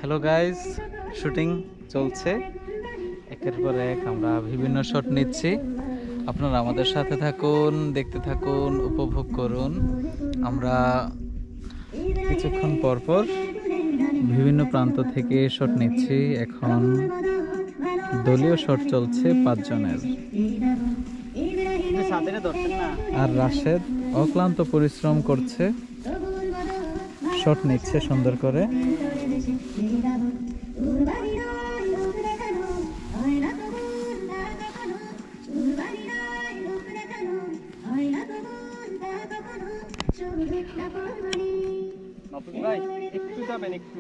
Hello guys, shooting চলছে একের পর এক। আমরা বিভিন্ন শট নিচ্ছি, আপনারা আমাদের সাথে থাকুন, দেখতে থাকুন, উপভোগ করুন। আমরা কিছুক্ষণ পর পর বিভিন্ন প্রান্ত থেকে শট নিচ্ছি। এখন দলীয় শট চলছে 5 জনের। আর রাশেদ অক্লান্ত পরিশ্রম করছে, শট নিচ্ছে সুন্দর করে। ভাই একটু যাবেন একটু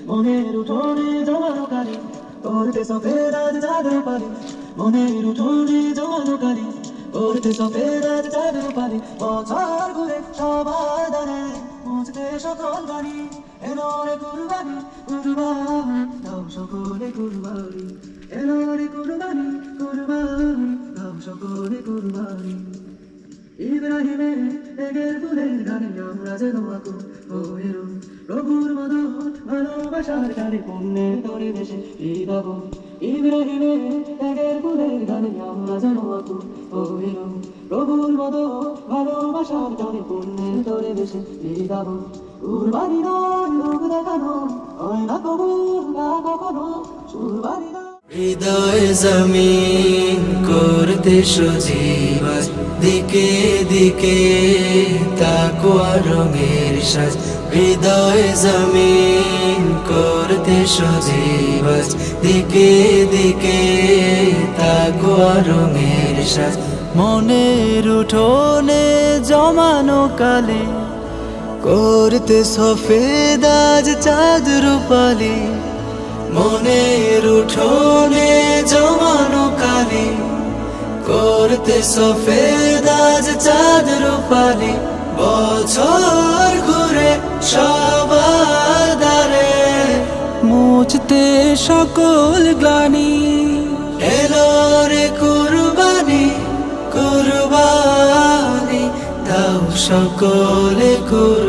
মনের উঠোনে জমানো কালি করতে সফেদ আজ জাদু পারি, মনের উঠোনে জমানো কালি করতে সফেদ আজ জাদু পারি। বছর ঘুরে সবার দানে মুছতে সকল বাড়ি, এলো রে কুরবানি কুরবানি দাও সকলে কুরবানি, এলো রে কুরবানি কুরবানি দাও সকলে কুরবানি। ইব্রাহিমের এগের ফুলের গানে আমরা যেন আকুল হয়েরু, প্রভুর মদত ভালোবাসার গানে পুণ্যের তরে ভেসে যাব। ইব্রাহিমের এগের ফুলের গানে আমরা যেন আকুল হয়েরু, প্রভুর মদত ভালোবাসার গানে পুণ্যের তরে ভেসে যাব। কুরবানি নয় লোক দেখানো, হয় না কবুল না কখনো কুরবানি নয়। হৃদয় জমিন করতে সজীব, দিকে দিকে তাকওয়া রঙের সাজ। হৃদয় জমিন করতে সজীব, দিকে দিকে তাকওয়া রঙের সাজ। মনের উঠোনে জমানো কালি করতে সফেদ আজ চাঁদ রূপালি, মনের উঠোনে জমানো কালি করতে সফেদ আজ চাঁদ রূপালি। বছর ঘুরে সবার দ্বারে মুছতে সকল গ্লানি, এলো রে কুরবানি কুরবানি দাও সকলে কুরবানি।